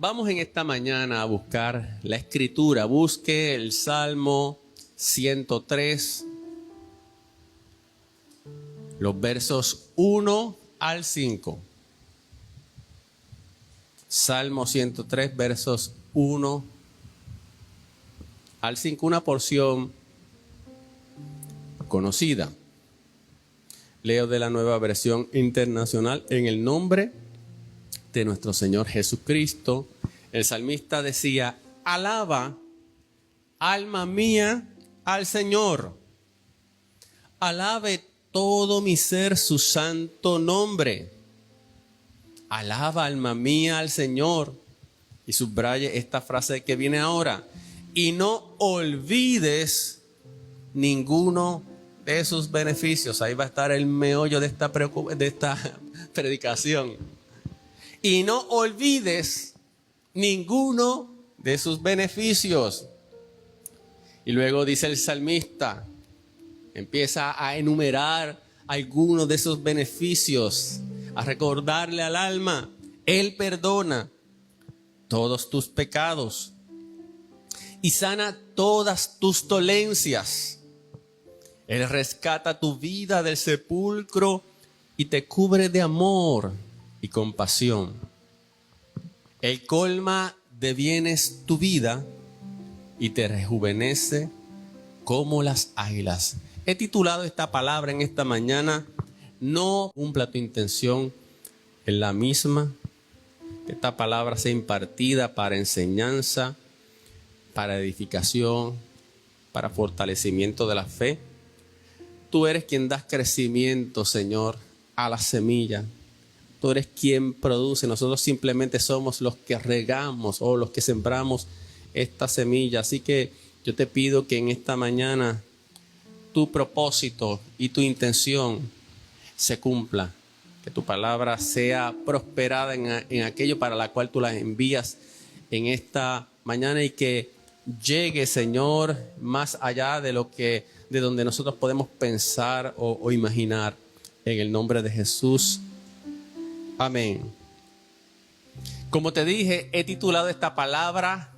Vamos en esta mañana a buscar la escritura. Busque el Salmo 103, los versos 1 al 5. Salmo 103, versos 1 al 5, una porción conocida. Leo de la Nueva Versión Internacional. En el nombre de nuestro Señor Jesucristo, el salmista decía: alaba, alma mía, al Señor. Alabe todo mi ser su santo nombre. Alaba, alma mía, al Señor. Y subraye esta frase que viene ahora: y no olvides ninguno de sus beneficios. Ahí va a estar el meollo de esta predicación. Y no olvides ninguno de sus beneficios. Y luego dice el salmista, empieza a enumerar algunos de esos beneficios, a recordarle al alma: Él perdona todos tus pecados y sana todas tus dolencias. Él rescata tu vida del sepulcro y te cubre de amor y compasión. Él colma de bienes tu vida y te rejuvenece como las águilas. He titulado esta palabra en esta mañana: no cumpla tu intención en la misma. Que esta palabra sea impartida para enseñanza, para edificación, para fortalecimiento de la fe. Tú eres quien das crecimiento, Señor, a la semilla. Tú eres quien produce. Nosotros simplemente somos los que regamos o los que sembramos esta semilla. Así que yo te pido que en esta mañana tu propósito y tu intención se cumpla. Que tu palabra sea prosperada en aquello para la cual tú la envías en esta mañana, y que llegue, Señor, más allá de donde nosotros podemos pensar o imaginar. En el nombre de Jesús. Amén. Como te dije, he titulado esta palabra: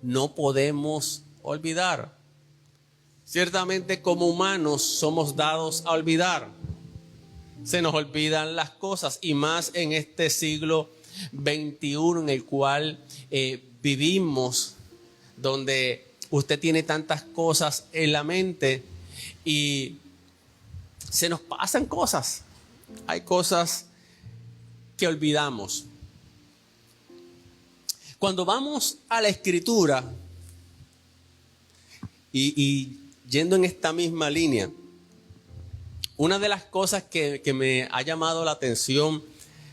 no podemos olvidar. Ciertamente, como humanos somos dados a olvidar. Se nos olvidan las cosas, y más en este siglo XXI en el cual vivimos, donde usted tiene tantas cosas en la mente y se nos pasan cosas. Hay cosas que olvidamos. Cuando vamos a la Escritura y yendo en esta misma línea, una de las cosas que me ha llamado la atención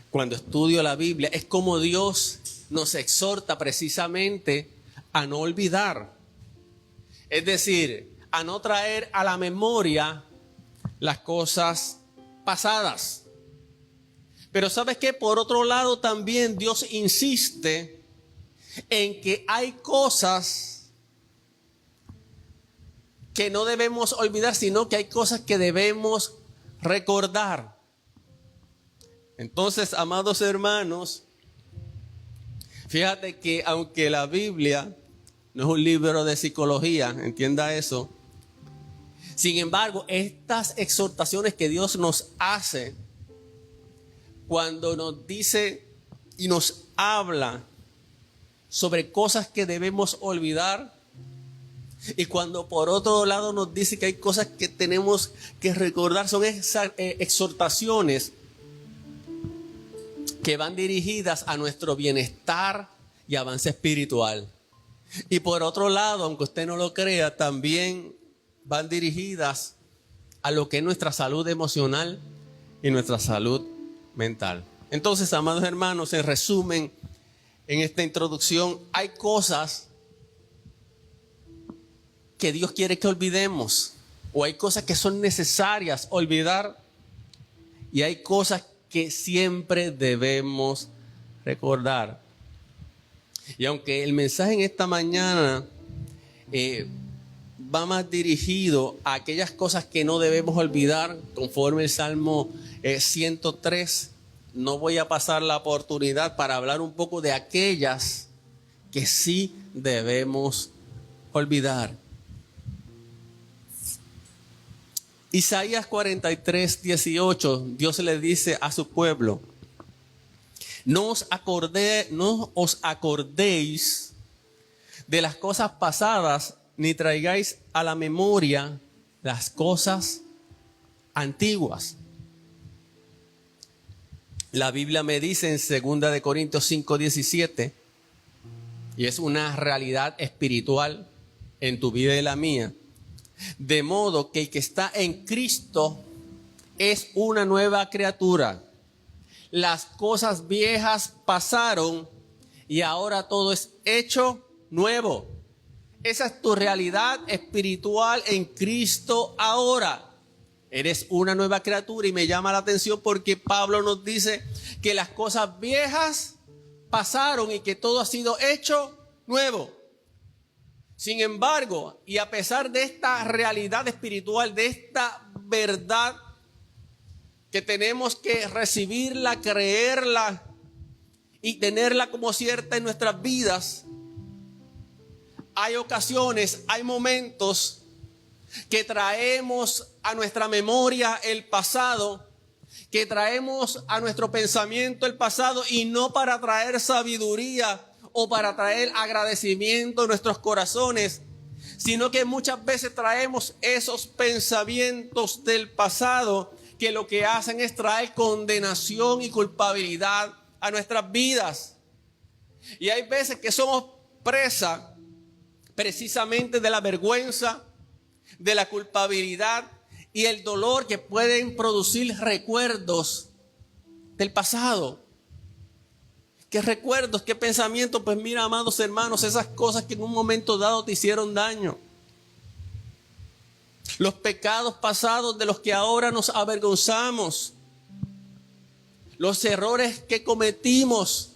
cuando estudio la Biblia es cómo Dios nos exhorta precisamente a no olvidar. Es decir, a no traer a la memoria las cosas pasadas. Pero ¿sabes qué? Por otro lado, también Dios insiste en que hay cosas que no debemos olvidar, sino que hay cosas que debemos recordar. Entonces, amados hermanos, fíjate que aunque la Biblia no es un libro de psicología, entienda eso. Sin embargo, estas exhortaciones que Dios nos hace, cuando nos dice y nos habla sobre cosas que debemos olvidar, y cuando por otro lado nos dice que hay cosas que tenemos que recordar, son esas exhortaciones que van dirigidas a nuestro bienestar y avance espiritual. Y por otro lado, aunque usted no lo crea, también van dirigidas a lo que es nuestra salud emocional y nuestra salud mental. Entonces, amados hermanos, en resumen, en esta introducción, hay cosas que Dios quiere que olvidemos, o hay cosas que son necesarias olvidar, y hay cosas que siempre debemos recordar. Y aunque el mensaje en esta mañana va más dirigido a aquellas cosas que no debemos olvidar, conforme el Salmo 103, no voy a pasar la oportunidad para hablar un poco de aquellas que sí debemos olvidar. Isaías 43, 18, Dios le dice a su pueblo: no os acordéis de las cosas pasadas, ni traigáis a la memoria las cosas antiguas. La Biblia me dice en 2 de Corintios 5, 17, y es una realidad espiritual en tu vida y la mía, de modo que el que está en Cristo es una nueva criatura. Las cosas viejas pasaron y ahora todo es hecho nuevo. Esa es tu realidad espiritual en Cristo ahora. Eres una nueva criatura, y me llama la atención porque Pablo nos dice que las cosas viejas pasaron y que todo ha sido hecho nuevo. Sin embargo, y a pesar de esta realidad espiritual, de esta verdad que tenemos que recibirla, creerla y tenerla como cierta en nuestras vidas, hay ocasiones, hay momentos que traemos a nuestra memoria el pasado, que traemos a nuestro pensamiento el pasado, y no para traer sabiduría o para traer agradecimiento en nuestros corazones, sino que muchas veces traemos esos pensamientos del pasado que lo que hacen es traer condenación y culpabilidad a nuestras vidas. Y hay veces que somos presa precisamente de la vergüenza, de la culpabilidad y el dolor que pueden producir recuerdos del pasado. ¿Qué recuerdos, qué pensamientos? Pues mira, amados hermanos, esas cosas que en un momento dado te hicieron daño. Los pecados pasados de los que ahora nos avergonzamos. Los errores que cometimos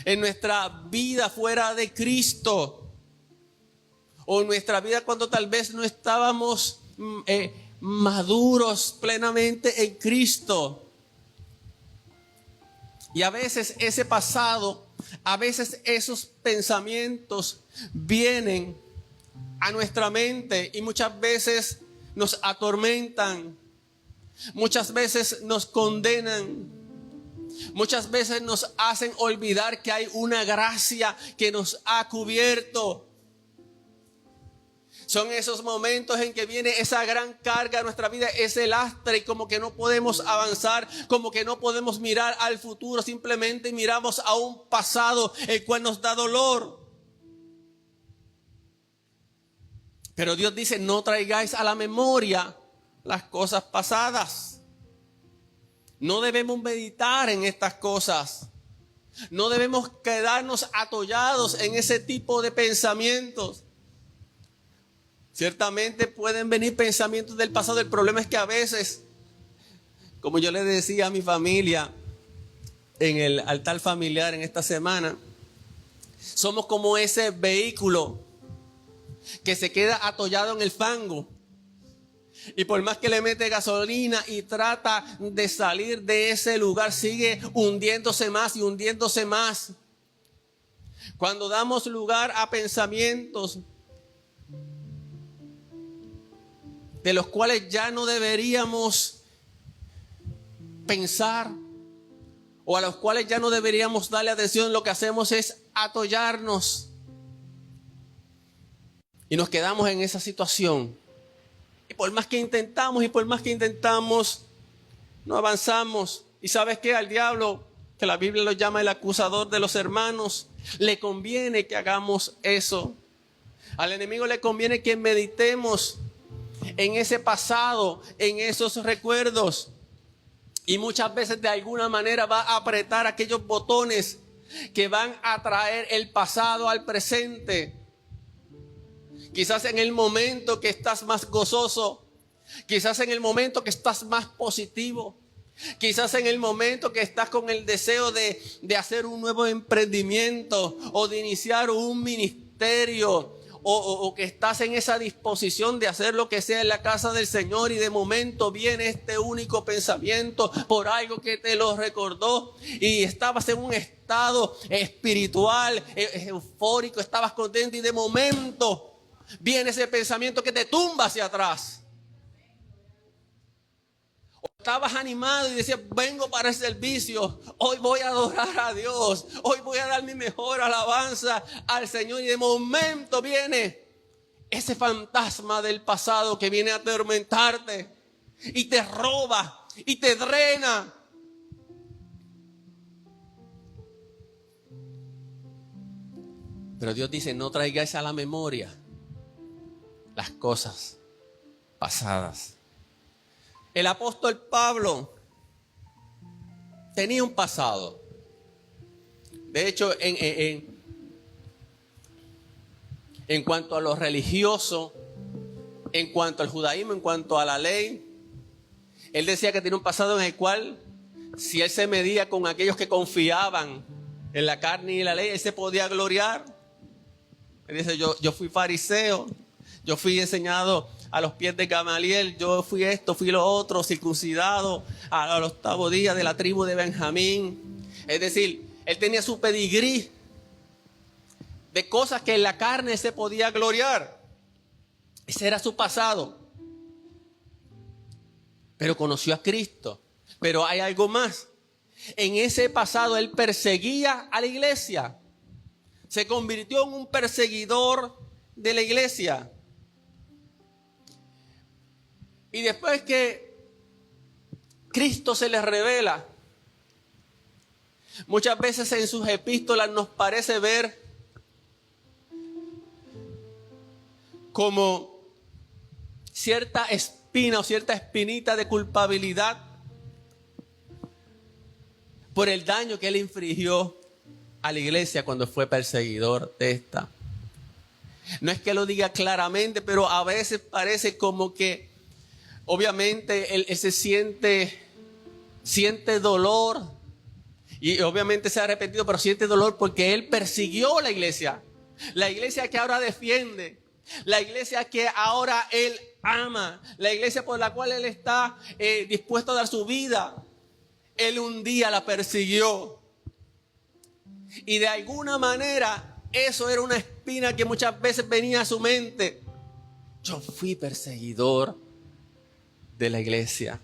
en nuestra vida fuera de Cristo. O en nuestra vida cuando tal vez no estábamos maduros plenamente en Cristo. Y a veces ese pasado, a veces esos pensamientos vienen a nuestra mente y muchas veces nos atormentan, muchas veces nos condenan, muchas veces nos hacen olvidar que hay una gracia que nos ha cubierto. Son esos momentos en que viene esa gran carga a nuestra vida, ese lastre, y como que no podemos avanzar, como que no podemos mirar al futuro, simplemente miramos a un pasado el cual nos da dolor. Pero Dios dice: no traigáis a la memoria las cosas pasadas. No debemos meditar en estas cosas. No debemos quedarnos atollados en ese tipo de pensamientos. Ciertamente pueden venir pensamientos del pasado. El problema es que a veces, como yo le decía a mi familia en el altar familiar en esta semana, somos como ese vehículo que se queda atollado en el fango. Y por más que le mete gasolina y trata de salir de ese lugar, sigue hundiéndose más y hundiéndose más. Cuando damos lugar a pensamientos de los cuales ya no deberíamos pensar, o a los cuales ya no deberíamos darle atención, lo que hacemos es atollarnos y nos quedamos en esa situación. Y por más que intentamos, no avanzamos. Y ¿sabes qué? Al diablo, que la Biblia lo llama el acusador de los hermanos, le conviene que hagamos eso. Al enemigo le conviene que meditemos en ese pasado, en esos recuerdos. Y muchas veces de alguna manera va a apretar aquellos botones que van a traer el pasado al presente. Quizás en el momento que estás más gozoso, quizás en el momento que estás más positivo, quizás en el momento que estás con el deseo de hacer un nuevo emprendimiento o de iniciar un ministerio o que estás en esa disposición de hacer lo que sea en la casa del Señor y de momento viene este único pensamiento por algo que te lo recordó y estabas en un estado espiritual, eufórico, estabas contento y de momento viene ese pensamiento que te tumba hacia atrás. Estabas animado y decías, vengo para el servicio, hoy voy a adorar a Dios, hoy voy a dar mi mejor alabanza al Señor. Y de momento viene ese fantasma del pasado que viene a atormentarte y te roba y te drena. Pero Dios dice, no traigáis a la memoria las cosas pasadas. El apóstol Pablo tenía un pasado. De hecho, en cuanto a lo religioso, en cuanto al judaísmo, en cuanto a la ley, él decía que tenía un pasado en el cual, si él se medía con aquellos que confiaban en la carne y la ley, él se podía gloriar. Él dice, yo fui fariseo, yo fui enseñado a los pies de Gamaliel, yo fui esto, fui lo otro, circuncidado al 8º día de la tribu de Benjamín. Es decir, él tenía su pedigrí de cosas que en la carne se podía gloriar. Ese era su pasado. Pero conoció a Cristo. Pero hay algo más. En ese pasado él perseguía a la iglesia. Se convirtió en un perseguidor de la iglesia. Y después que Cristo se les revela, muchas veces en sus epístolas nos parece ver como cierta espina o cierta espinita de culpabilidad por el daño que él infligió a la iglesia cuando fue perseguidor de esta. No es que lo diga claramente, pero a veces parece como que obviamente él se siente dolor y obviamente se ha arrepentido, pero siente dolor porque él persiguió la iglesia que ahora defiende, la iglesia que ahora él ama, la iglesia por la cual él está dispuesto a dar su vida. Él un día la persiguió y de alguna manera eso era una espina que muchas veces venía a su mente. Yo fui perseguidor de la iglesia.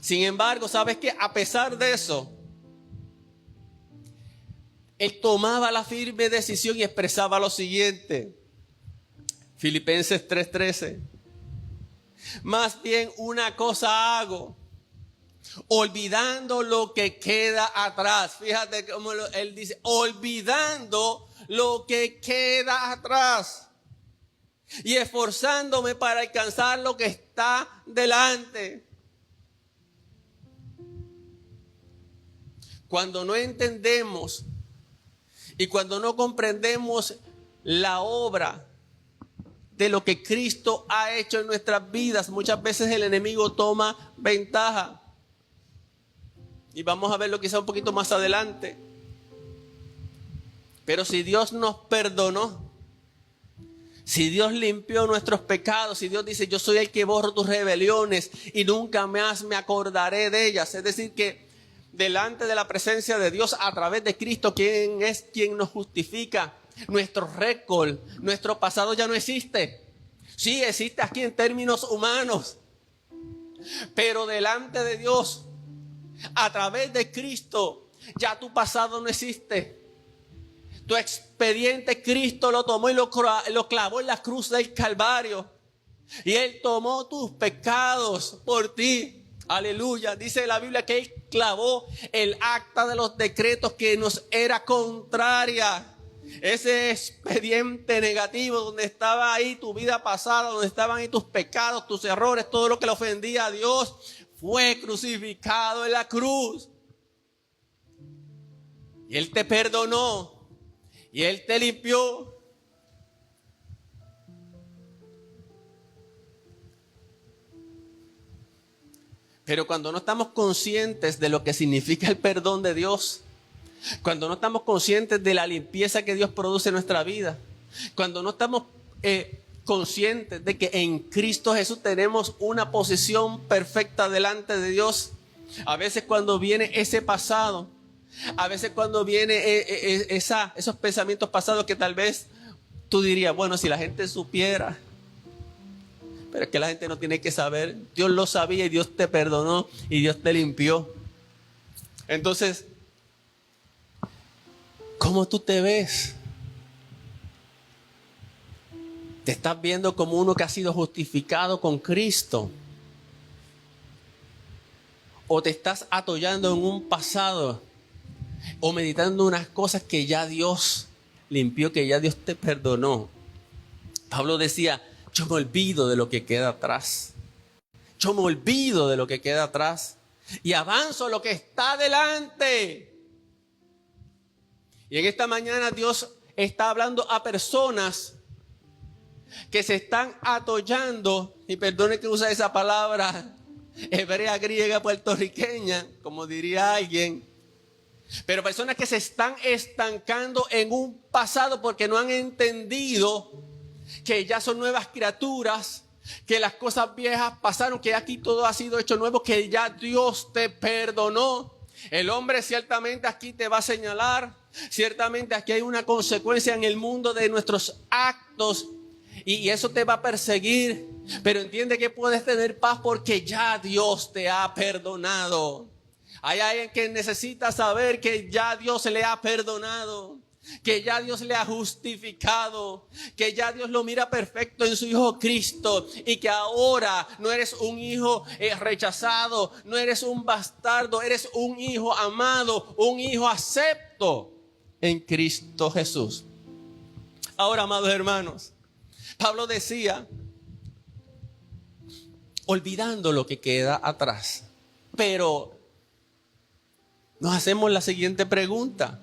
Sin embargo, ¿sabes qué? A pesar de eso, él tomaba la firme decisión y expresaba lo siguiente. Filipenses 3:13. Más bien una cosa hago, olvidando lo que queda atrás. Fíjate cómo él dice, olvidando lo que queda atrás y esforzándome para alcanzar lo que está delante. Cuando no entendemos y cuando no comprendemos la obra de lo que Cristo ha hecho en nuestras vidas, muchas veces el enemigo toma ventaja. Y vamos a verlo quizá un poquito más adelante. Pero si Dios nos perdonó, si Dios limpió nuestros pecados, si Dios dice, yo soy el que borro tus rebeliones y nunca más me acordaré de ellas. Es decir, que delante de la presencia de Dios a través de Cristo, quien es quien nos justifica, nuestro récord, nuestro pasado ya no existe. Sí existe aquí en términos humanos, pero delante de Dios, a través de Cristo, ya tu pasado no existe. Tu expediente Cristo lo tomó y lo clavó en la cruz del Calvario. Y Él tomó tus pecados por ti. Aleluya. Dice la Biblia que Él clavó el acta de los decretos que nos era contraria. Ese expediente negativo donde estaba ahí tu vida pasada, donde estaban ahí tus pecados, tus errores, todo lo que le ofendía a Dios, fue crucificado en la cruz. Y Él te perdonó. Y Él te limpió. Pero cuando no estamos conscientes de lo que significa el perdón de Dios, cuando no estamos conscientes de la limpieza que Dios produce en nuestra vida, cuando no estamos conscientes de que en Cristo Jesús tenemos una posición perfecta delante de Dios. A veces cuando viene ese pasado, a veces cuando viene esos pensamientos pasados que tal vez tú dirías, bueno, si la gente supiera, pero es que la gente no tiene que saber. Dios lo sabía y Dios te perdonó y Dios te limpió. Entonces, ¿cómo tú te ves? ¿Te estás viendo como uno que ha sido justificado con Cristo? ¿O te estás atollando en un pasado? ¿O meditando unas cosas que ya Dios limpió, que ya Dios te perdonó? Pablo decía, yo me olvido de lo que queda atrás. Yo me olvido de lo que queda atrás y avanzo a lo que está delante. Y en esta mañana Dios está hablando a personas que se están atollando, y perdone que use esa palabra hebrea, griega, puertorriqueña, como diría alguien, pero personas que se están estancando en un pasado porque no han entendido que ya son nuevas criaturas, que las cosas viejas pasaron, que aquí todo ha sido hecho nuevo, que ya Dios te perdonó. El hombre ciertamente aquí te va a señalar, ciertamente aquí hay una consecuencia en el mundo de nuestros actos y eso te va a perseguir, pero entiende que puedes tener paz porque ya Dios te ha perdonado. Hay alguien que necesita saber que ya Dios le ha perdonado, que ya Dios le ha justificado, que ya Dios lo mira perfecto en su Hijo Cristo y que ahora no eres un hijo rechazado, no eres un bastardo, eres un hijo amado, un hijo acepto en Cristo Jesús. Ahora, amados hermanos, Pablo decía, olvidando lo que queda atrás, pero nos hacemos la siguiente pregunta.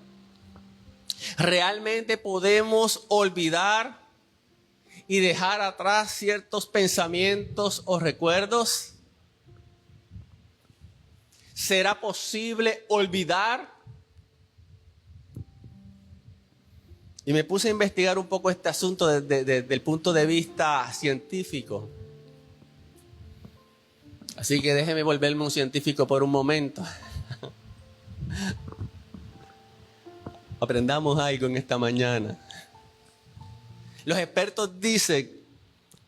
¿Realmente podemos olvidar y dejar atrás ciertos pensamientos o recuerdos? ¿Será posible olvidar? Y me puse a investigar un poco este asunto desde el punto de vista científico. Así que déjeme volverme un científico por un momento. Aprendamos algo en esta mañana. Los expertos dicen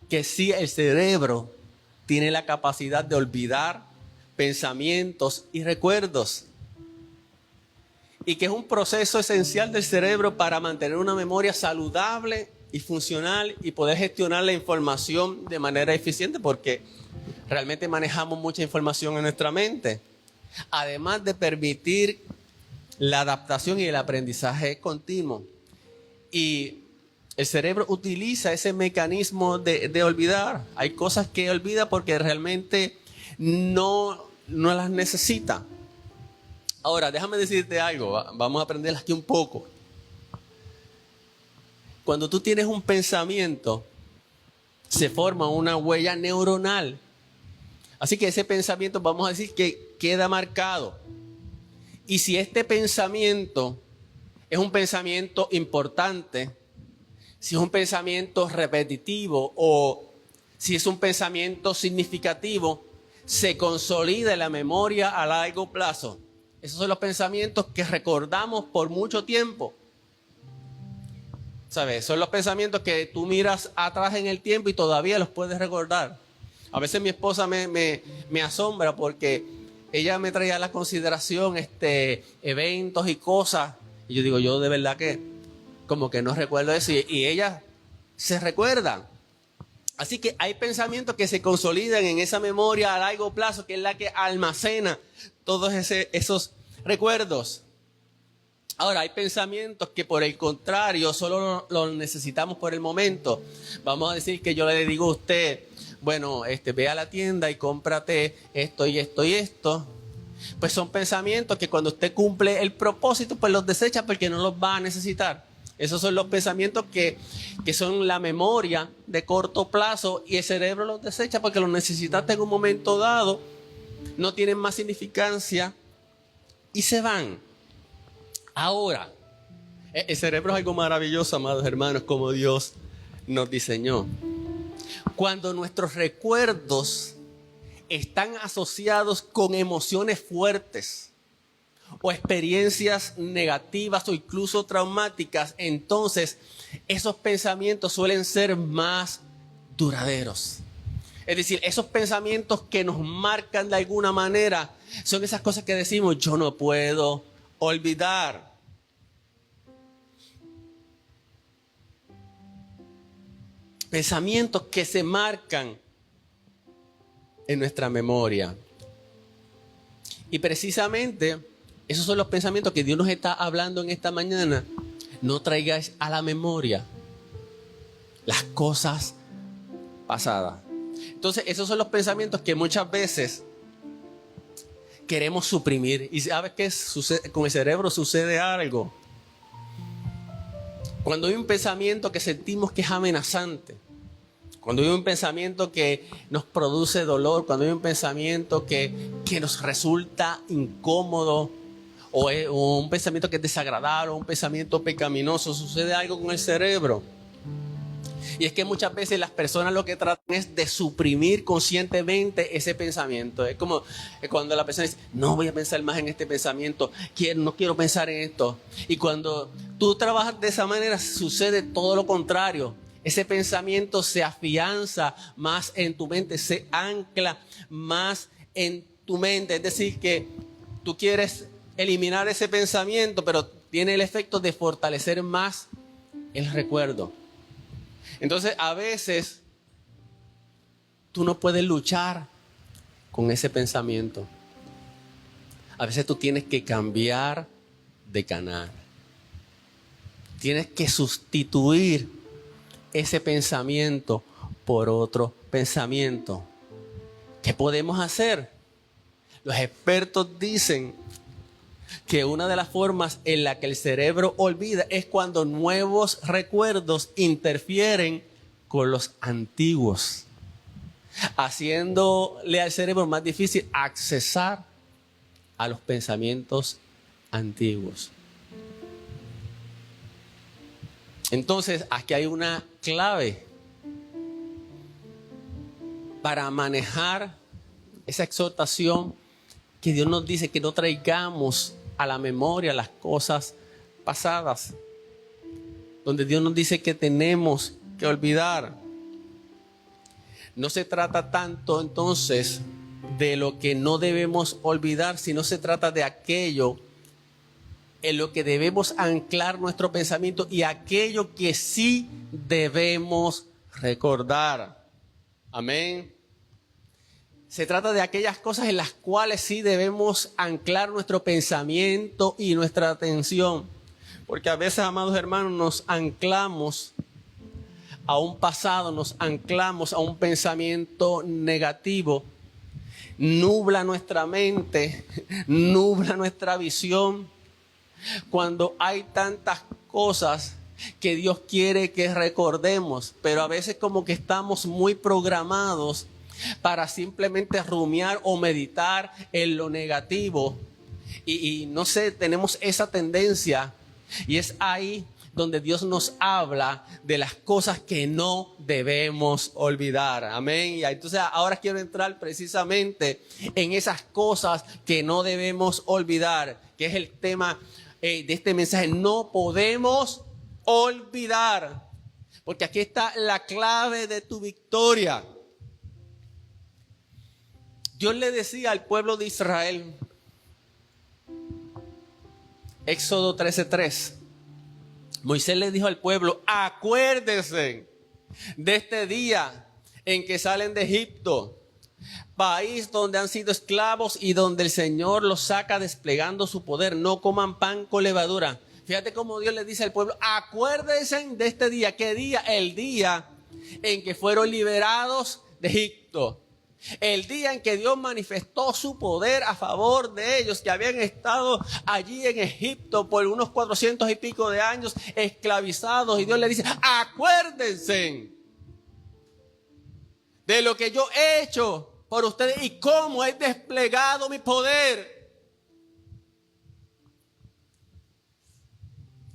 que sí, el cerebro tiene la capacidad de olvidar pensamientos y recuerdos. Y que es un proceso esencial del cerebro para mantener una memoria saludable y funcional y poder gestionar la información de manera eficiente, porque realmente manejamos mucha información en nuestra mente. Además de permitir la adaptación y el aprendizaje continuo. Y el cerebro utiliza ese mecanismo de olvidar. Hay cosas que olvida porque realmente no las necesita. Ahora, déjame decirte algo. Vamos a aprender aquí un poco. Cuando tú tienes un pensamiento, se forma una huella neuronal. Así que ese pensamiento, vamos a decir que queda marcado. Y si este pensamiento es un pensamiento importante, si es un pensamiento repetitivo o si es un pensamiento significativo, se consolida en la memoria a largo plazo. Esos son los pensamientos que recordamos por mucho tiempo. ¿Sabes? Son los pensamientos que tú miras atrás en el tiempo y todavía los puedes recordar. A veces mi esposa me asombra porque ella me traía a la consideración eventos y cosas. Y yo digo, yo de verdad que como que no recuerdo eso. Y ella se recuerda. Así que hay pensamientos que se consolidan en esa memoria a largo plazo, que es la que almacena todos esos recuerdos. Ahora, hay pensamientos que por el contrario solo los necesitamos por el momento. Vamos a decir que yo le digo a usted, bueno, ve a la tienda y cómprate esto y esto y esto. Pues son pensamientos que cuando usted cumple el propósito, pues los desecha porque no los va a necesitar. Esos son los pensamientos que son la memoria de corto plazo y el cerebro los desecha porque los necesitaste en un momento dado, no tienen más significancia y se van. Ahora, el cerebro es algo maravilloso, amados hermanos, como Dios nos diseñó. Cuando nuestros recuerdos están asociados con emociones fuertes o experiencias negativas o incluso traumáticas, entonces esos pensamientos suelen ser más duraderos. Es decir, esos pensamientos que nos marcan de alguna manera son esas cosas que decimos, yo no puedo olvidar. Pensamientos que se marcan en nuestra memoria. Y precisamente esos son los pensamientos que Dios nos está hablando en esta mañana. No traigáis a la memoria las cosas pasadas. Entonces esos son los pensamientos que muchas veces queremos suprimir. ¿Y sabes qué sucede? Con el cerebro sucede algo. Cuando hay un pensamiento que sentimos que es amenazante, cuando hay un pensamiento que nos produce dolor, cuando hay un pensamiento que nos resulta incómodo, o un pensamiento que es desagradable, o un pensamiento pecaminoso, sucede algo con el cerebro. Y es que muchas veces las personas lo que tratan es de suprimir conscientemente ese pensamiento. Es como cuando la persona dice, no voy a pensar más en este pensamiento, no quiero pensar en esto. Y cuando tú trabajas de esa manera, sucede todo lo contrario. Ese pensamiento se afianza más en tu mente, se ancla más en tu mente. Es decir, que tú quieres eliminar ese pensamiento, pero tiene el efecto de fortalecer más el recuerdo. Entonces, a veces, tú no puedes luchar con ese pensamiento. A veces tú tienes que cambiar de canal. Tienes que sustituir ese pensamiento por otro pensamiento. ¿Qué podemos hacer? Los expertos dicen que una de las formas en la que el cerebro olvida es cuando nuevos recuerdos interfieren con los antiguos, haciéndole al cerebro más difícil accesar a los pensamientos antiguos. Entonces, aquí hay una clave para manejar esa exhortación que Dios nos dice que no traigamos a la memoria las cosas pasadas, donde Dios nos dice que tenemos que olvidar. No se trata tanto entonces de lo que no debemos olvidar, sino se trata de aquello en lo que debemos anclar nuestro pensamiento y aquello que sí debemos recordar. Amén. Se trata de aquellas cosas en las cuales sí debemos anclar nuestro pensamiento y nuestra atención. Porque a veces, amados hermanos, nos anclamos a un pasado, nos anclamos a un pensamiento negativo. Nubla nuestra mente, nubla nuestra visión. Cuando hay tantas cosas que Dios quiere que recordemos, pero a veces como que estamos muy programados para simplemente rumiar o meditar en lo negativo. Y no sé, tenemos esa tendencia. Y es ahí donde Dios nos habla de las cosas que no debemos olvidar. Amén. Y entonces ahora quiero entrar precisamente en esas cosas que no debemos olvidar, que es el tema de este mensaje. No podemos olvidar, porque aquí está la clave de tu victoria. Dios le decía al pueblo de Israel, Éxodo 13:3, Moisés le dijo al pueblo, acuérdense de este día en que salen de Egipto, país donde han sido esclavos y donde el Señor los saca desplegando su poder. No coman pan con levadura. Fíjate cómo Dios le dice al pueblo, acuérdense de este día. ¿Qué día? El día en que fueron liberados de Egipto. El día en que Dios manifestó su poder a favor de ellos que habían estado allí en Egipto por unos 400 y pico de años esclavizados. Y Dios le dice, acuérdense de lo que yo he hecho por ustedes y cómo he desplegado mi poder.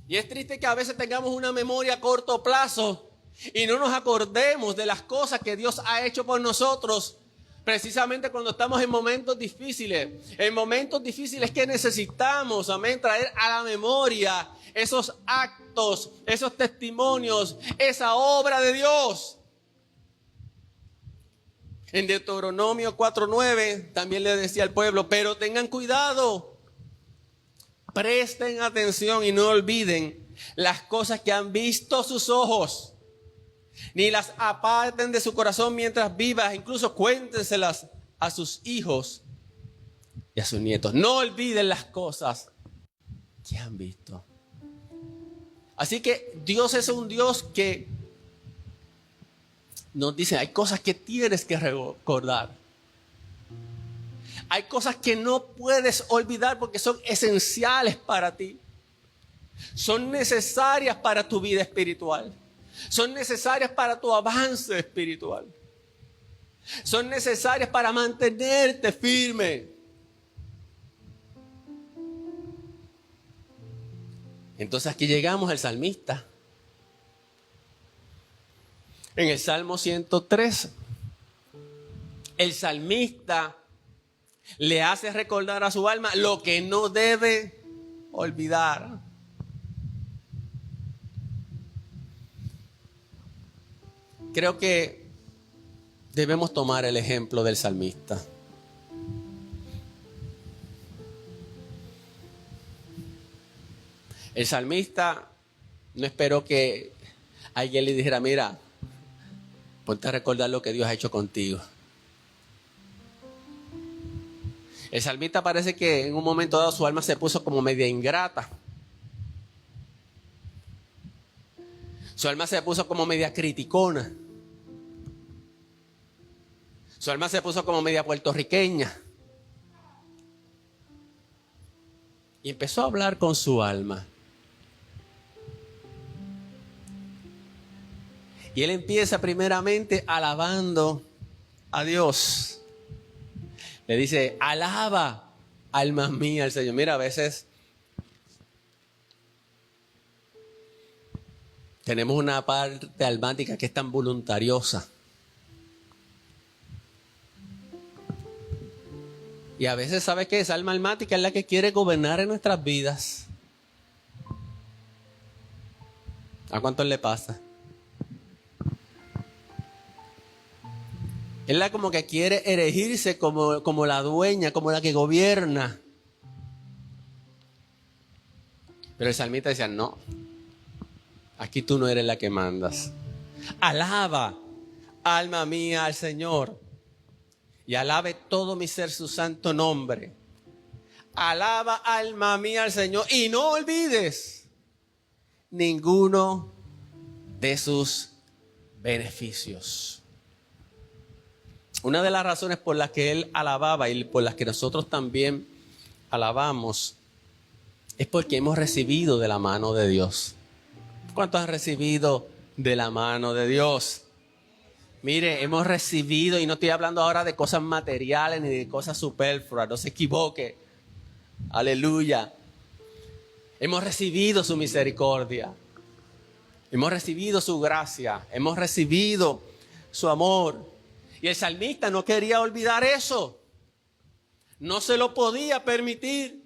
Y es triste que a veces tengamos una memoria a corto plazo y no nos acordemos de las cosas que Dios ha hecho por nosotros, precisamente cuando estamos en momentos difíciles. En momentos difíciles que necesitamos, amén, traer a la memoria esos actos, esos testimonios, esa obra de Dios. En Deuteronomio 4:9 también le decía al pueblo, pero tengan cuidado, presten atención y no olviden las cosas que han visto sus ojos, ni las aparten de su corazón mientras vivas, incluso cuéntenselas a sus hijos y a sus nietos. No olviden las cosas que han visto. Así que Dios es un Dios que nos dice, hay cosas que tienes que recordar. Hay cosas que no puedes olvidar porque son esenciales para ti. Son necesarias para tu vida espiritual. Son necesarias para tu avance espiritual. Son necesarias para mantenerte firme. Entonces aquí llegamos al salmista. En el Salmo 103, el salmista le hace recordar a su alma lo que no debe olvidar. Creo que debemos tomar el ejemplo del salmista. El salmista no esperó que alguien le dijera, mira, ponte a recordar lo que Dios ha hecho contigo. El salmista parece que en un momento dado su alma se puso como media ingrata. Su alma se puso como media criticona. Su alma se puso como media puertorriqueña. Y empezó a hablar con su alma. Y él empieza primeramente alabando a Dios. Le dice, alaba, alma mía, al Señor. Mira, a veces tenemos una parte almática que es tan voluntariosa. Y a veces, ¿sabes qué? Esa alma almática es la que quiere gobernar en nuestras vidas. ¿A cuántos le pasa? Es la como que quiere erigirse como la dueña, como la que gobierna. Pero el salmista decía, no, aquí tú no eres la que mandas. Alaba, alma mía, al Señor. Y alabe todo mi ser su santo nombre. Alaba, alma mía, al Señor. Y no olvides ninguno de sus beneficios. Una de las razones por las que él alababa y por las que nosotros también alabamos es porque hemos recibido de la mano de Dios. ¿Cuántos han recibido de la mano de Dios? Mire, hemos recibido, y no estoy hablando ahora de cosas materiales ni de cosas superfluas, no se equivoque. Aleluya. Hemos recibido su misericordia. Hemos recibido su gracia. Hemos recibido su amor. Y el salmista no quería olvidar eso. No se lo podía permitir.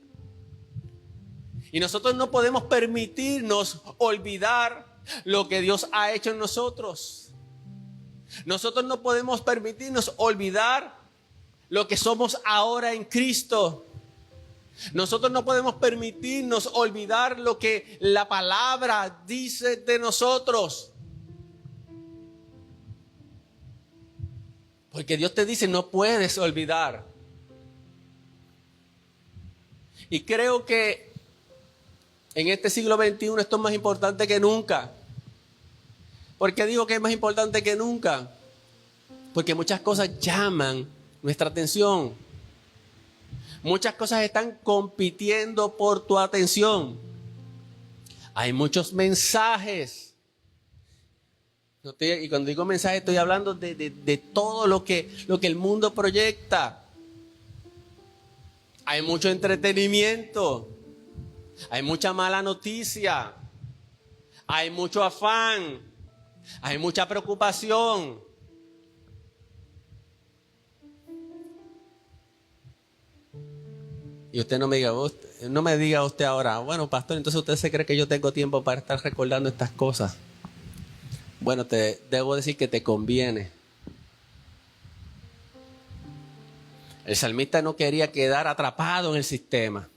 Y nosotros no podemos permitirnos olvidar lo que Dios ha hecho en nosotros. Nosotros no podemos permitirnos olvidar lo que somos ahora en Cristo. Nosotros no podemos permitirnos olvidar lo que la palabra dice de nosotros. Porque Dios te dice, no puedes olvidar. Y creo que en este siglo XXI esto es más importante que nunca. ¿Por qué digo que es más importante que nunca? Porque muchas cosas llaman nuestra atención. Muchas cosas están compitiendo por tu atención. Hay muchos mensajes. Y cuando digo mensajes estoy hablando de todo lo que el mundo proyecta. Hay mucho entretenimiento. Hay mucha mala noticia. Hay mucho afán. Hay mucha preocupación. Y usted no me diga usted ahora, bueno, pastor, entonces usted se cree que yo tengo tiempo para estar recordando estas cosas. Bueno, te debo decir que te conviene. El salmista no quería quedar atrapado en el sistema.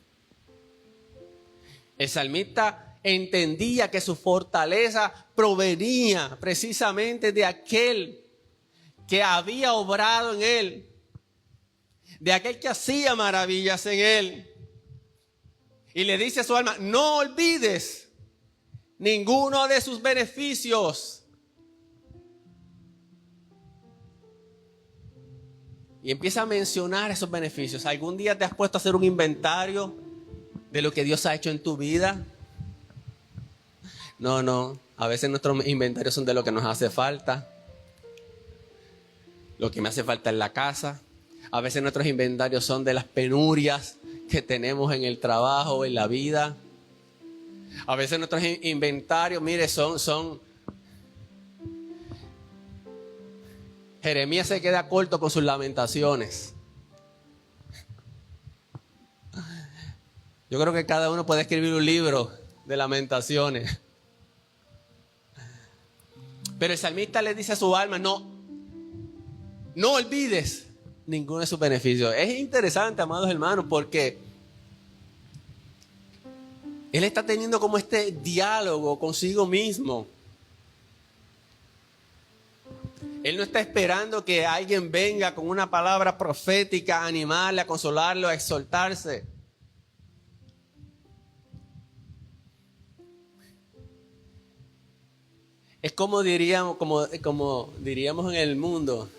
El salmista entendía que su fortaleza provenía precisamente de aquel que había obrado en él, de aquel que hacía maravillas en él. Y le dice a su alma, no olvides ninguno de sus beneficios. Y empieza a mencionar esos beneficios. ¿Algún día te has puesto a hacer un inventario de lo que Dios ha hecho en tu vida? No. A veces nuestros inventarios son de lo que nos hace falta. Lo que me hace falta en la casa. A veces nuestros inventarios son de las penurias que tenemos en el trabajo, en la vida. A veces nuestros inventarios, mire, son... Jeremías se queda corto con sus lamentaciones. Yo creo que cada uno puede escribir un libro de lamentaciones. Pero el salmista le dice a su alma, no olvides ninguno de sus beneficios. Es interesante, amados hermanos, porque él está teniendo como este diálogo consigo mismo. Él no está esperando que alguien venga con una palabra profética a animarle, a consolarlo, a exhortarse. Es como diríamos en el mundo,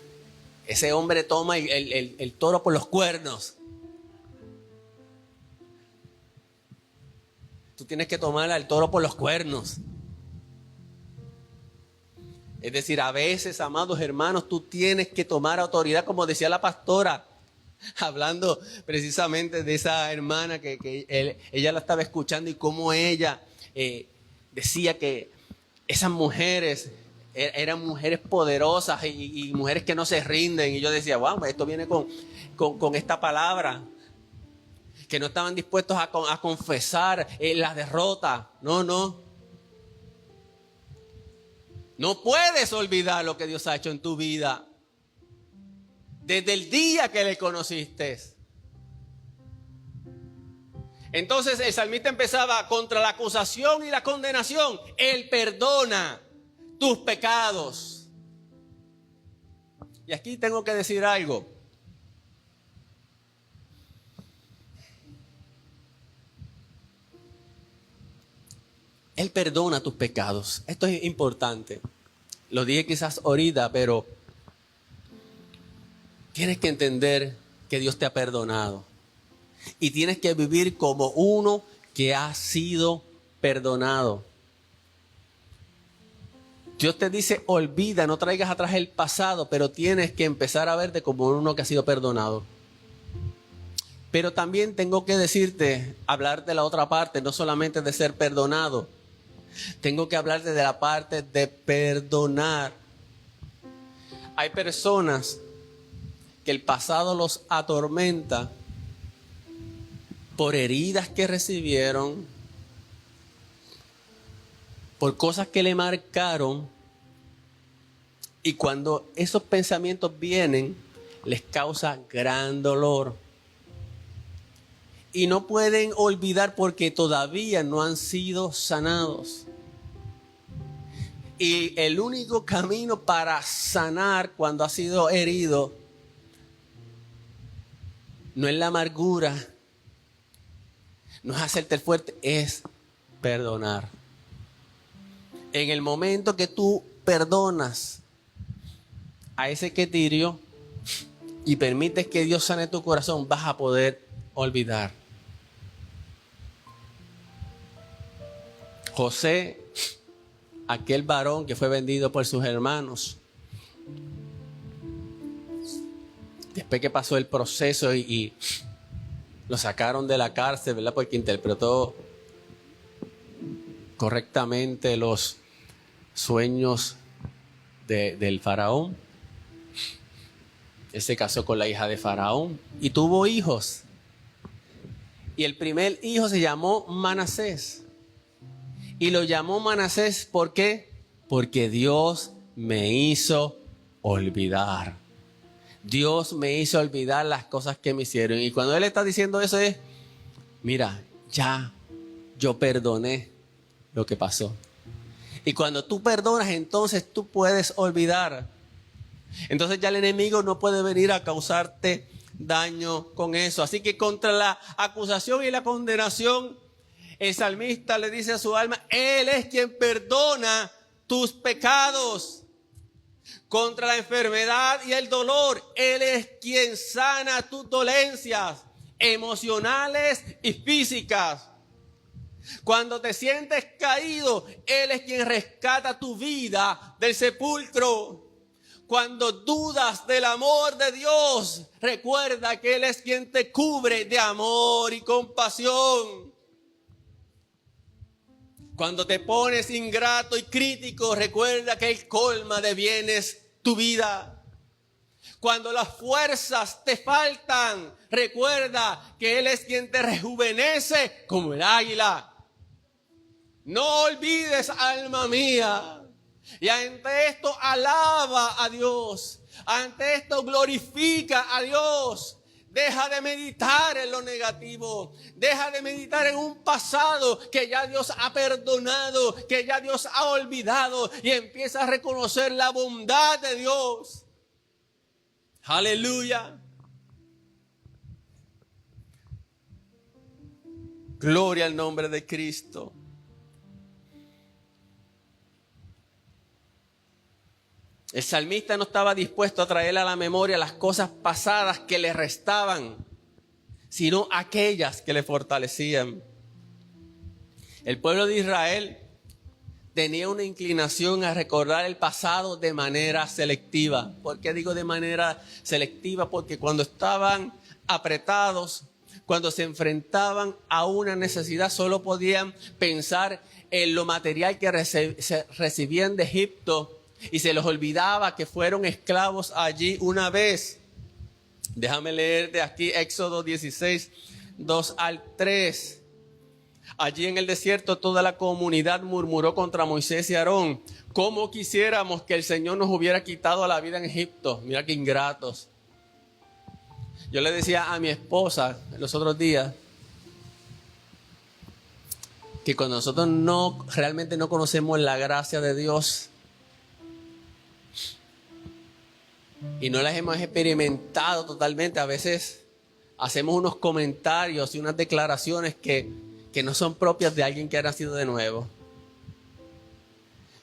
ese hombre toma el toro por los cuernos. Tú tienes que tomar al toro por los cuernos. Es decir, a veces, amados hermanos, tú tienes que tomar autoridad, como decía la pastora, hablando precisamente de esa hermana que ella la estaba escuchando y cómo ella decía que esas mujeres eran mujeres poderosas y mujeres que no se rinden. Y yo decía, wow, esto viene con esta palabra, que no estaban dispuestos a confesar la derrota. No. No puedes olvidar lo que Dios ha hecho en tu vida desde el día que le conociste. Entonces el salmista empezaba contra la acusación y la condenación. Él perdona tus pecados. Y aquí tengo que decir algo. Él perdona tus pecados. Esto es importante. Lo dije quizás ahorita, pero tienes que entender que Dios te ha perdonado. Y tienes que vivir como uno que ha sido perdonado. Dios te dice, olvida, no traigas atrás el pasado, pero tienes que empezar a verte como uno que ha sido perdonado. Pero también tengo que decirte, hablar de la otra parte, no solamente de ser perdonado. Tengo que hablarte de la parte de perdonar. Hay personas que el pasado los atormenta por heridas que recibieron, por cosas que le marcaron, y cuando esos pensamientos vienen, les causa gran dolor. Y no pueden olvidar porque todavía no han sido sanados. Y el único camino para sanar cuando has sido herido no es la amargura, no es hacerte el fuerte, es perdonar. En el momento que tú perdonas a ese que te hirió y permites que Dios sane tu corazón, vas a poder olvidar. José, aquel varón que fue vendido por sus hermanos, después que pasó el proceso y lo sacaron de la cárcel, ¿verdad? Porque interpretó correctamente los sueños del faraón. Él se casó con la hija de faraón y tuvo hijos. Y el primer hijo se llamó Manasés. Y lo llamó Manasés, ¿por qué? Porque Dios me hizo olvidar. Dios me hizo olvidar las cosas que me hicieron. Y cuando él está diciendo eso es, mira, ya yo perdoné lo que pasó. Y cuando tú perdonas, entonces tú puedes olvidar. Entonces ya el enemigo no puede venir a causarte daño con eso. Así que contra la acusación y la condenación, el salmista le dice a su alma, Él es quien perdona tus pecados. Contra la enfermedad y el dolor, Él es quien sana tus dolencias emocionales y físicas. Cuando te sientes caído, Él es quien rescata tu vida del sepulcro. Cuando dudas del amor de Dios, recuerda que Él es quien te cubre de amor y compasión. Cuando te pones ingrato y crítico, recuerda que Él colma de bienes tu vida. Cuando las fuerzas te faltan, recuerda que Él es quien te rejuvenece como el águila. No olvides, alma mía. Y ante esto alaba a Dios. Ante esto glorifica a Dios. Deja de meditar en lo negativo. Deja de meditar en un pasado que ya Dios ha perdonado, que ya Dios ha olvidado. Y empieza a reconocer la bondad de Dios. Aleluya. Gloria al nombre de Cristo. El salmista no estaba dispuesto a traer a la memoria las cosas pasadas que le restaban, sino aquellas que le fortalecían. El pueblo de Israel tenía una inclinación a recordar el pasado de manera selectiva. ¿Por qué digo de manera selectiva? Porque cuando estaban apretados, cuando se enfrentaban a una necesidad, solo podían pensar en lo material que recibían de Egipto. Y se les olvidaba que fueron esclavos allí una vez. Déjame leer de aquí Éxodo 16, 2 al 3. Allí en el desierto toda la comunidad murmuró contra Moisés y Aarón. ¿Cómo quisiéramos que el Señor nos hubiera quitado la vida en Egipto? Mira qué ingratos. Yo le decía a mi esposa los otros días que cuando nosotros realmente no conocemos la gracia de Dios y no las hemos experimentado totalmente, a veces hacemos unos comentarios y unas declaraciones que no son propias de alguien que ha nacido de nuevo.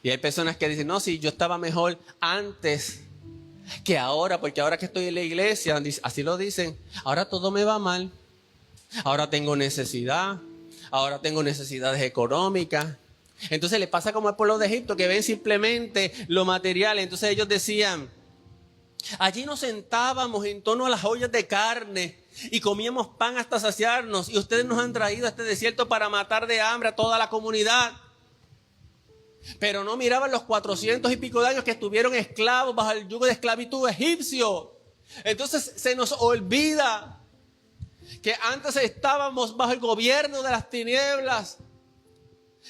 Y hay personas que dicen, no, sí, yo estaba mejor antes que ahora, porque ahora que estoy en la iglesia, así lo dicen, ahora todo me va mal, ahora tengo necesidad, ahora tengo necesidades económicas. Entonces le pasa como al pueblo de Egipto, que ven simplemente lo material. Entonces ellos decían, allí nos sentábamos en torno a las ollas de carne y comíamos pan hasta saciarnos, y ustedes nos han traído a este desierto para matar de hambre a toda la comunidad. Pero no miraban los 400 y pico de años que estuvieron esclavos bajo el yugo de esclavitud egipcio. Entonces se nos olvida que antes estábamos bajo el gobierno de las tinieblas,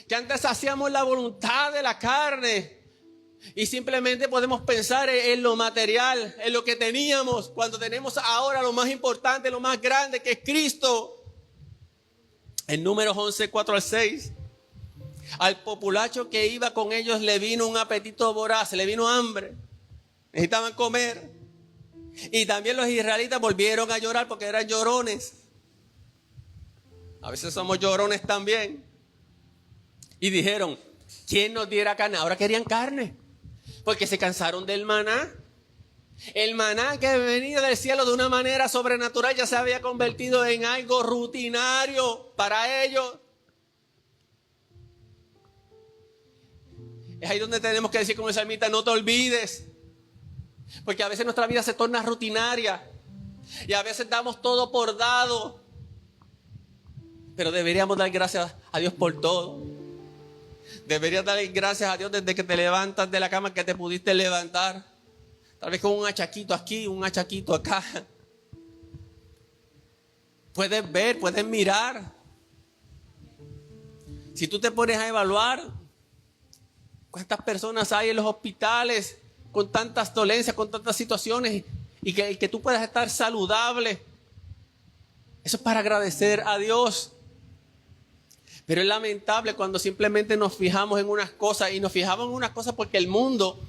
que antes hacíamos la voluntad de la carne. Y simplemente podemos pensar en lo material, en lo que teníamos, cuando tenemos ahora lo más importante, lo más grande, que es Cristo. En Números 11, 4 al 6, al populacho que iba con ellos le vino un apetito voraz, le vino hambre, necesitaban comer. Y también los israelitas volvieron a llorar porque eran llorones. A veces somos llorones también. Y dijeron, ¿quién nos diera carne? Ahora querían carne, porque se cansaron del maná. El maná que venía del cielo de una manera sobrenatural ya se había convertido en algo rutinario para ellos. Es ahí donde tenemos que decir como el salmista, no te olvides. Porque a veces nuestra vida se torna rutinaria y a veces damos todo por dado. Pero deberíamos dar gracias a Dios por todo. Deberías darle gracias a Dios desde que te levantas de la cama que te pudiste levantar. Tal vez con un achaquito aquí, un achaquito acá. Puedes ver, puedes mirar. Si tú te pones a evaluar cuántas personas hay en los hospitales con tantas dolencias, con tantas situaciones, y que tú puedas estar saludable, eso es para agradecer a Dios. Pero es lamentable cuando simplemente nos fijamos en unas cosas, y nos fijamos en unas cosas porque el mundo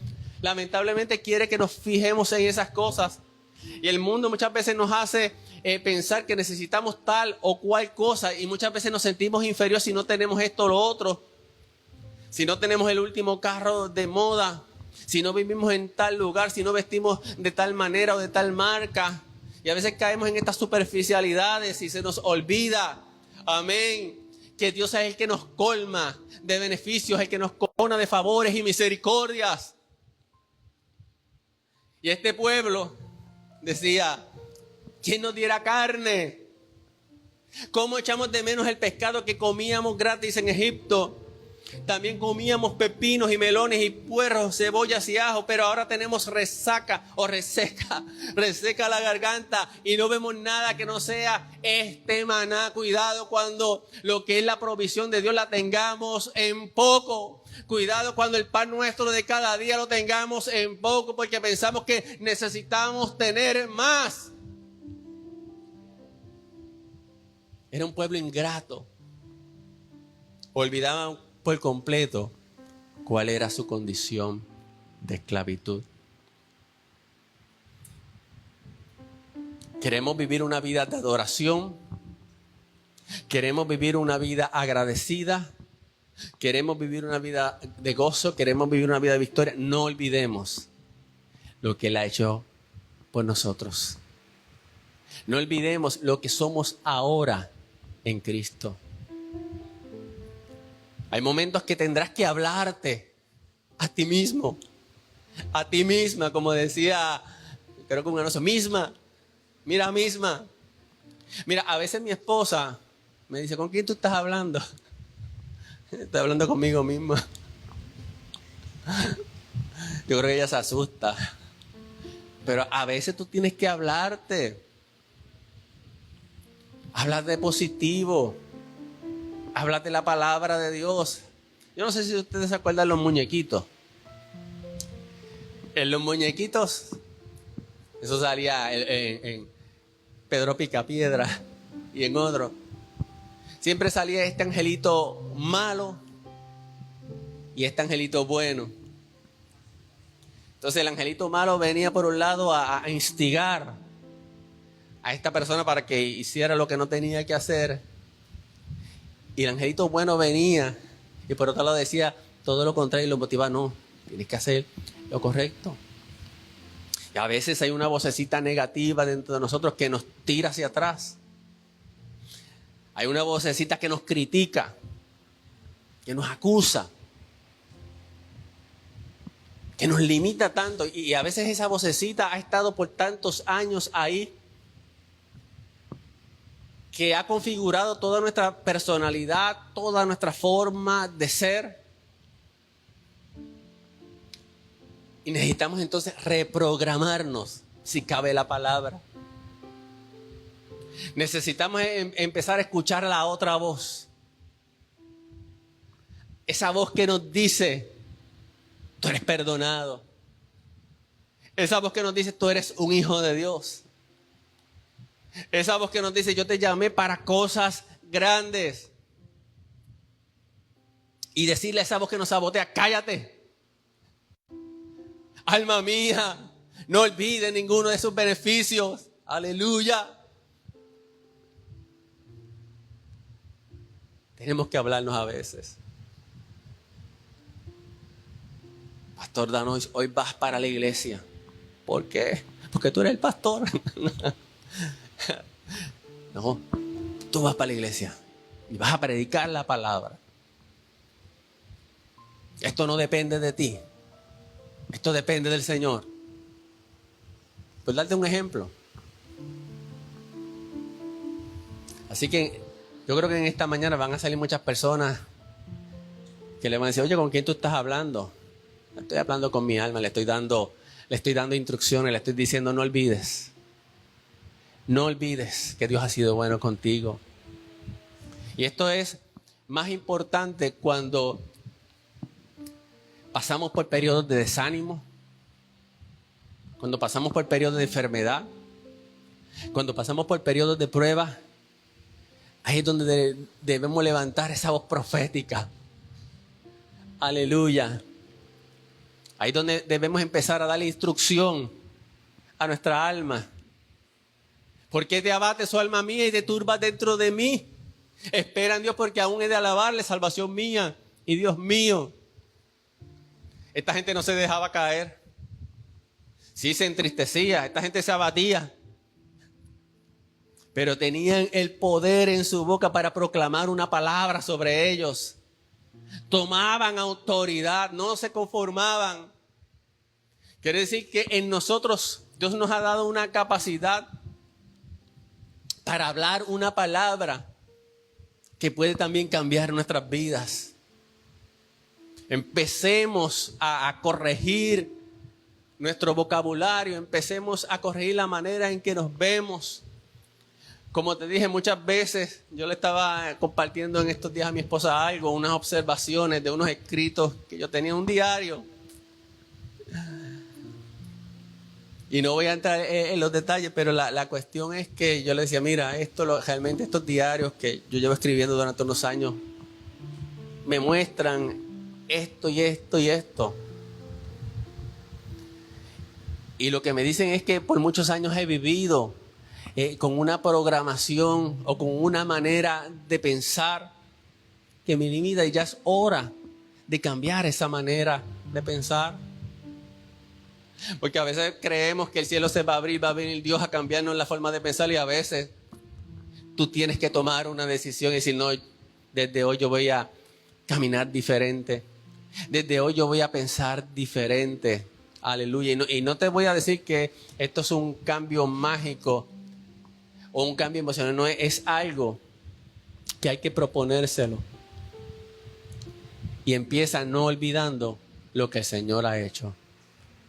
lamentablemente quiere que nos fijemos en esas cosas. Y el mundo muchas veces nos hace pensar que necesitamos tal o cual cosa, y muchas veces nos sentimos inferiores si no tenemos esto o lo otro, si no tenemos el último carro de moda, si no vivimos en tal lugar, si no vestimos de tal manera o de tal marca. Y a veces caemos en estas superficialidades y se nos olvida, amén, que Dios es el que nos colma de beneficios, el que nos corona de favores y misericordias. Y este pueblo decía: ¿quién nos diera carne? ¿Cómo echamos de menos el pescado que comíamos gratis en Egipto? También comíamos pepinos y melones y puerros, cebollas y ajo, pero ahora tenemos resaca o reseca la garganta y no vemos nada que no sea este maná. Cuidado cuando lo que es la provisión de Dios la tengamos en poco. Cuidado cuando el pan nuestro de cada día lo tengamos en poco, porque pensamos que necesitamos tener más. Era un pueblo ingrato. Olvidaban por completo cuál era su condición de esclavitud. Queremos vivir una vida de adoración. Queremos vivir una vida agradecida. Queremos vivir una vida de gozo. Queremos vivir una vida de victoria. No olvidemos lo que Él ha hecho por nosotros. No olvidemos lo que somos ahora en Cristo. Hay momentos que tendrás que hablarte a ti mismo, a ti misma, como decía, creo que un anuncio, misma, mira misma. Mira, a veces mi esposa me dice: ¿con quién tú estás hablando? Estoy hablando conmigo misma. Yo creo que ella se asusta. Pero a veces tú tienes que hablarte. Hablar de positivo. Habla de la palabra de Dios. Yo no sé si ustedes se acuerdan de los muñequitos. En los muñequitos, eso salía en Pedro Picapiedra y en otro. Siempre salía este angelito malo y este angelito bueno. Entonces el angelito malo venía por un lado a instigar a esta persona para que hiciera lo que no tenía que hacer. Y el angelito bueno venía y por otro lado decía todo lo contrario y lo motivaba: no, tienes que hacer lo correcto. Y a veces hay una vocecita negativa dentro de nosotros que nos tira hacia atrás. Hay una vocecita que nos critica, que nos acusa, que nos limita tanto. Y a veces esa vocecita ha estado por tantos años ahí, que ha configurado toda nuestra personalidad, toda nuestra forma de ser. Y necesitamos entonces reprogramarnos, si cabe la palabra. Necesitamos empezar a escuchar la otra voz. Esa voz que nos dice: tú eres perdonado. Esa voz que nos dice: tú eres un hijo de Dios. Esa voz que nos dice: yo te llamé para cosas grandes. Y decirle a esa voz que nos sabotea: cállate. Alma mía, no olvides ninguno de sus beneficios. Aleluya. Tenemos que hablarnos a veces. Pastor Danos, hoy vas para la iglesia. ¿Por qué? Porque tú eres el pastor. No, tú vas para la iglesia y vas a predicar la palabra. Esto no depende de ti. Esto depende del Señor. Pues darte un ejemplo. Así que yo creo que en esta mañana van a salir muchas personas que le van a decir, oye, ¿con quién tú estás hablando? Estoy hablando con mi alma, le estoy dando instrucciones, le estoy diciendo, no olvides. No olvides que Dios ha sido bueno contigo. Y esto es más importante cuando pasamos por periodos de desánimo, cuando pasamos por periodos de enfermedad, cuando pasamos por periodos de prueba. Ahí es donde debemos levantar esa voz profética. Aleluya. Ahí es donde debemos empezar a darle instrucción a nuestra alma. ¿Por qué te abates, oh alma mía, y te turbas dentro de mí? Espera en Dios, porque aún he de alabarle, salvación mía y Dios mío. Esta gente no se dejaba caer. Sí se entristecía, esta gente se abatía. Pero tenían el poder en su boca para proclamar una palabra sobre ellos. Tomaban autoridad, no se conformaban. Quiere decir que en nosotros Dios nos ha dado una capacidad para hablar una palabra que puede también cambiar nuestras vidas. Empecemos a corregir nuestro vocabulario, empecemos a corregir la manera en que nos vemos. Como te dije muchas veces, yo le estaba compartiendo en estos días a mi esposa algo, unas observaciones de unos escritos que yo tenía en un diario. Y no voy a entrar en los detalles, pero la cuestión es que yo le decía, mira, realmente estos diarios que yo llevo escribiendo durante unos años me muestran esto y esto y esto. Y lo que me dicen es que por muchos años he vivido con una programación o con una manera de pensar que mi vida ya es hora de cambiar esa manera de pensar. Porque a veces creemos que el cielo se va a abrir, va a venir Dios a cambiarnos la forma de pensar, y a veces tú tienes que tomar una decisión y decir, no, desde hoy yo voy a caminar diferente. Desde hoy yo voy a pensar diferente. Aleluya. Y no te voy a decir que esto es un cambio mágico o un cambio emocional. No, es algo que hay que proponérselo. Y empieza no olvidando lo que el Señor ha hecho.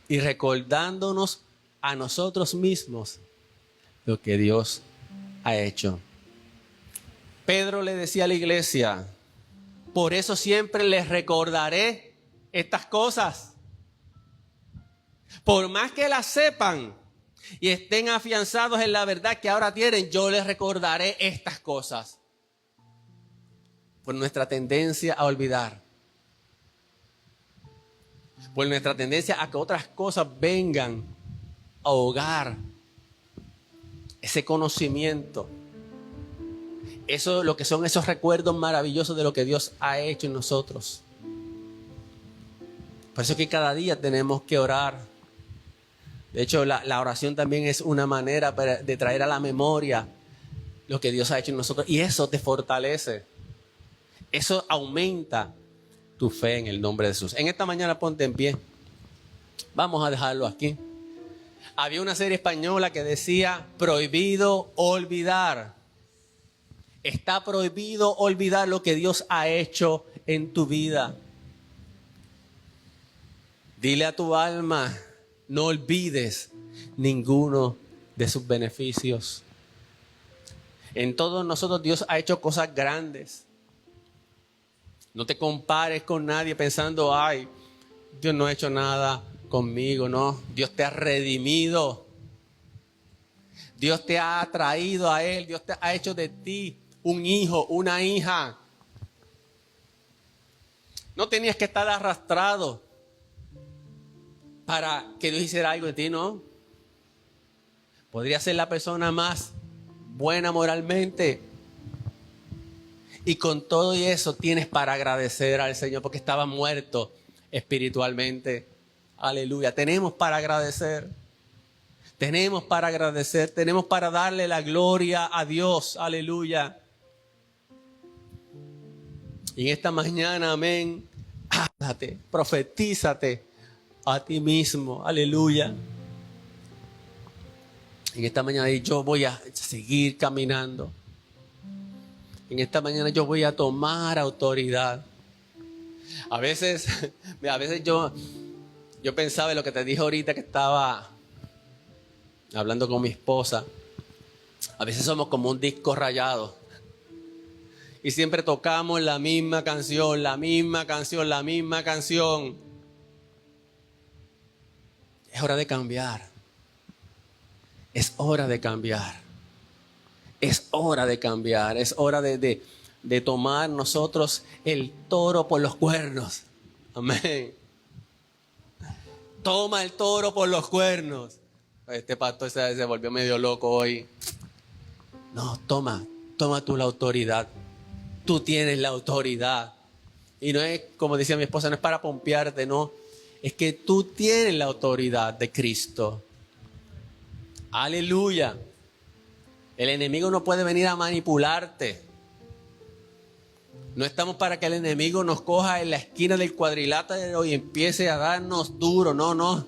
Y recordándonos a nosotros mismos lo que Dios ha hecho. Pedro le decía a la iglesia, por eso siempre les recordaré estas cosas. Por más que las sepan y estén afianzados en la verdad que ahora tienen, yo les recordaré estas cosas. Por nuestra tendencia a olvidar. Por nuestra tendencia a que otras cosas vengan a ahogar ese conocimiento. Eso, lo que son esos recuerdos maravillosos de lo que Dios ha hecho en nosotros. Por eso es que cada día tenemos que orar. De hecho, la oración también es una manera de traer a la memoria lo que Dios ha hecho en nosotros. Y eso te fortalece. Eso aumenta tu fe en el nombre de Jesús. En esta mañana ponte en pie. Vamos a dejarlo aquí. Había una serie española que decía, prohibido olvidar. Está prohibido olvidar lo que Dios ha hecho en tu vida. Dile a tu alma, no olvides ninguno de sus beneficios. En todos nosotros Dios ha hecho cosas grandes. No te compares con nadie pensando, ay, Dios no ha hecho nada conmigo. No, Dios te ha redimido. Dios te ha traído a Él. Dios te ha hecho de ti un hijo, una hija. No tenías que estar arrastrado para que Dios hiciera algo en ti, ¿no? Podría ser la persona más buena moralmente. Y con todo y eso tienes para agradecer al Señor porque estaba muerto espiritualmente. Aleluya. Tenemos para agradecer. Tenemos para agradecer. Tenemos para darle la gloria a Dios. Aleluya. Y en esta mañana, amén, háblate, profetízate a ti mismo. Aleluya. En esta mañana yo voy a seguir caminando. En esta mañana yo voy a tomar autoridad. A veces yo pensaba en lo que te dije ahorita que estaba hablando con mi esposa. A veces somos como un disco rayado. Y siempre tocamos la misma canción, la misma canción, la misma canción. Es hora de cambiar. Es hora de cambiar. Es hora de cambiar. Es hora de tomar nosotros el toro por los cuernos. Amén. Toma el toro por los cuernos. Este pastor se volvió medio loco hoy. No, toma tú la autoridad. Tú tienes la autoridad. Y no es, como decía mi esposa, no es para pompearte, no. Es que tú tienes la autoridad de Cristo. Aleluya. El enemigo no puede venir a manipularte. No estamos para que el enemigo nos coja en la esquina del cuadrilátero y empiece a darnos duro. No, no.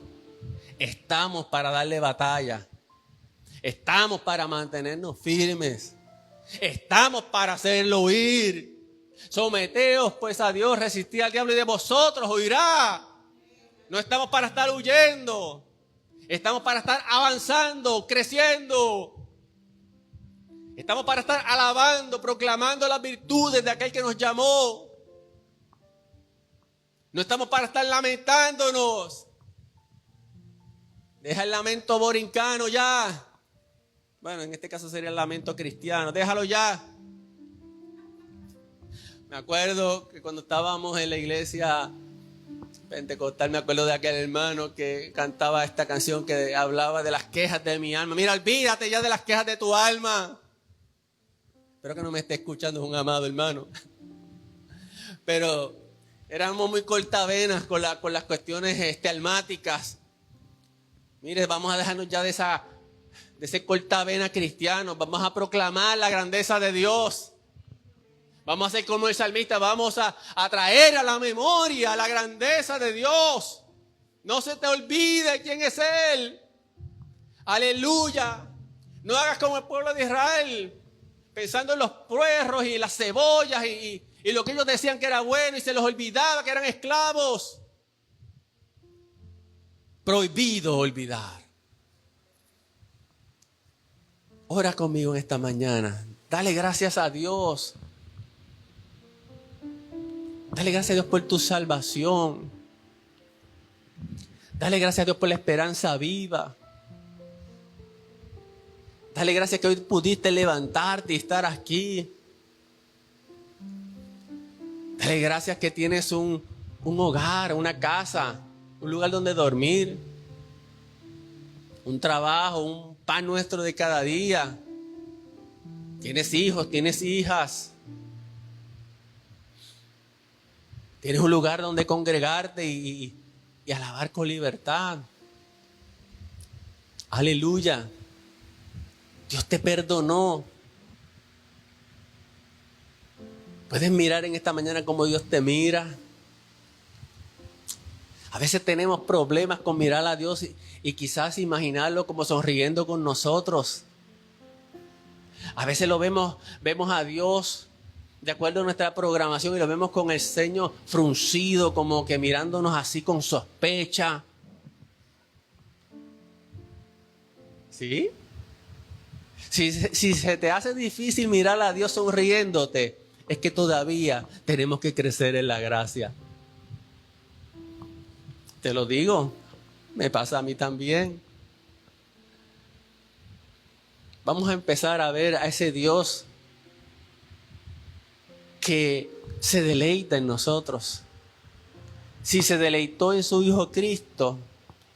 Estamos para darle batalla. Estamos para mantenernos firmes. Estamos para hacerlo huir. Someteos pues a Dios, resistid al diablo y de vosotros huirá. No estamos para estar huyendo. Estamos para estar avanzando, creciendo. Estamos para estar alabando, proclamando las virtudes de aquel que nos llamó. No estamos para estar lamentándonos. Deja el lamento borincano ya. Bueno, en este caso sería el lamento cristiano. Déjalo ya. Me acuerdo que cuando estábamos en la iglesia pentecostal, me acuerdo de aquel hermano que cantaba esta canción que hablaba de las quejas de mi alma. Mira, olvídate ya de las quejas de tu alma. Espero que no me esté escuchando, es un amado hermano. Pero éramos muy cortavenas con las cuestiones almáticas. Mire, vamos a dejarnos ya de ese cortavena cristiano. Vamos a proclamar la grandeza de Dios. Vamos a hacer como el salmista. Vamos a traer a la memoria la grandeza de Dios. No se te olvide quién es Él. Aleluya. No hagas como el pueblo de Israel, pensando en los puerros y las cebollas y lo que ellos decían que era bueno y se los olvidaba que eran esclavos. Prohibido olvidar. Ora conmigo en esta mañana. Dale gracias a Dios. Dale gracias a Dios por tu salvación. Dale gracias a Dios por la esperanza viva. Dale gracias que hoy pudiste levantarte y estar aquí. Dale gracias que tienes un hogar, una casa, un lugar donde dormir, un trabajo, un pan nuestro de cada día. Tienes hijos, tienes hijas. Tienes un lugar donde congregarte y alabar con libertad. Aleluya. Dios te perdonó. Puedes mirar en esta mañana cómo Dios te mira. A veces tenemos problemas con mirar a Dios y quizás imaginarlo como sonriendo con nosotros. A veces vemos a Dios de acuerdo a nuestra programación y lo vemos con el ceño fruncido, como que mirándonos así con sospecha. ¿Sí? Si se te hace difícil mirar a Dios sonriéndote, es que todavía tenemos que crecer en la gracia. Te lo digo, me pasa a mí también. Vamos a empezar a ver a ese Dios que se deleita en nosotros. Si se deleitó en su Hijo Cristo,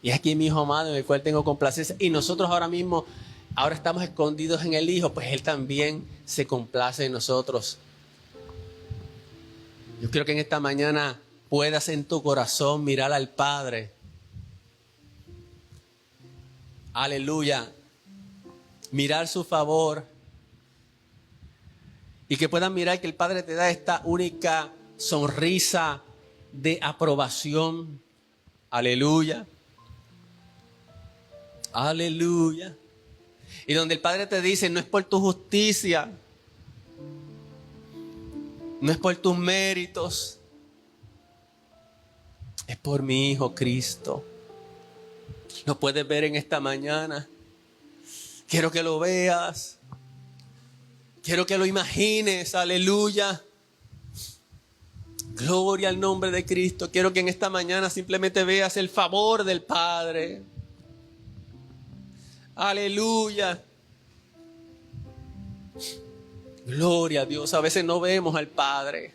y aquí mi Hijo amado en el cual tengo complacencia, y nosotros ahora estamos escondidos en el Hijo, pues Él también se complace en nosotros. Yo quiero que en esta mañana puedas en tu corazón mirar al Padre. Aleluya. Mirar su favor. Y que puedan mirar que el Padre te da esta única sonrisa de aprobación. Aleluya. Aleluya. Y donde el Padre te dice, no es por tu justicia, no es por tus méritos, Es por mi Hijo Cristo. Lo puedes ver en esta mañana. Quiero que lo veas. Quiero que lo imagines. Aleluya. Gloria al nombre de Cristo. Quiero que en esta mañana simplemente veas el favor del Padre. Aleluya. Gloria a Dios. A veces no vemos al Padre.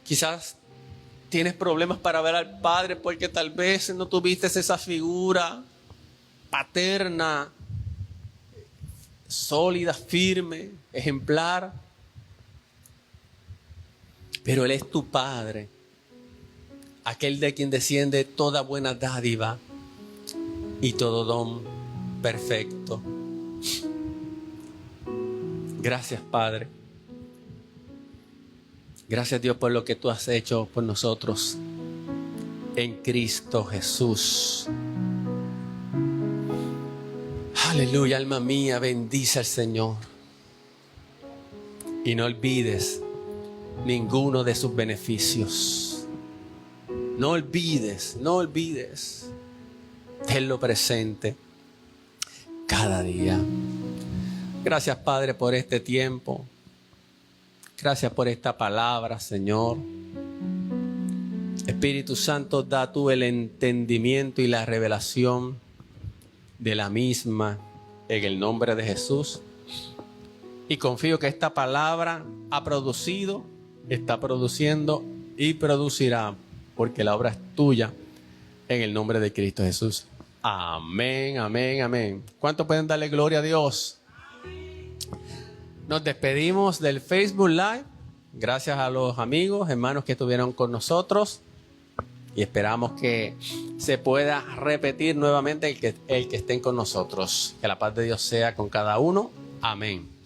Quizás tienes problemas para ver al Padre porque tal vez no tuviste esa figura paterna, sólida, firme, ejemplar. Pero Él es tu Padre, aquel de quien desciende toda buena dádiva y todo don perfecto. Gracias, Padre. Gracias, Dios, por lo que tú has hecho por nosotros en Cristo Jesús. Aleluya, alma mía, bendice al Señor. Y no olvides ninguno de sus beneficios. No olvides, no olvides. Tenlo presente cada día. Gracias, Padre, por este tiempo. Gracias por esta palabra, Señor. Espíritu Santo, da tú el entendimiento y la revelación de la misma en el nombre de Jesús. Y confío que esta palabra ha producido, está produciendo y producirá, porque la obra es tuya, en el nombre de Cristo Jesús. Amén, amén, amén. ¿Cuántos pueden darle gloria a Dios? Nos despedimos del Facebook Live. Gracias a los amigos, hermanos que estuvieron con nosotros. Y esperamos que se pueda repetir nuevamente el que estén con nosotros. Que la paz de Dios sea con cada uno. Amén.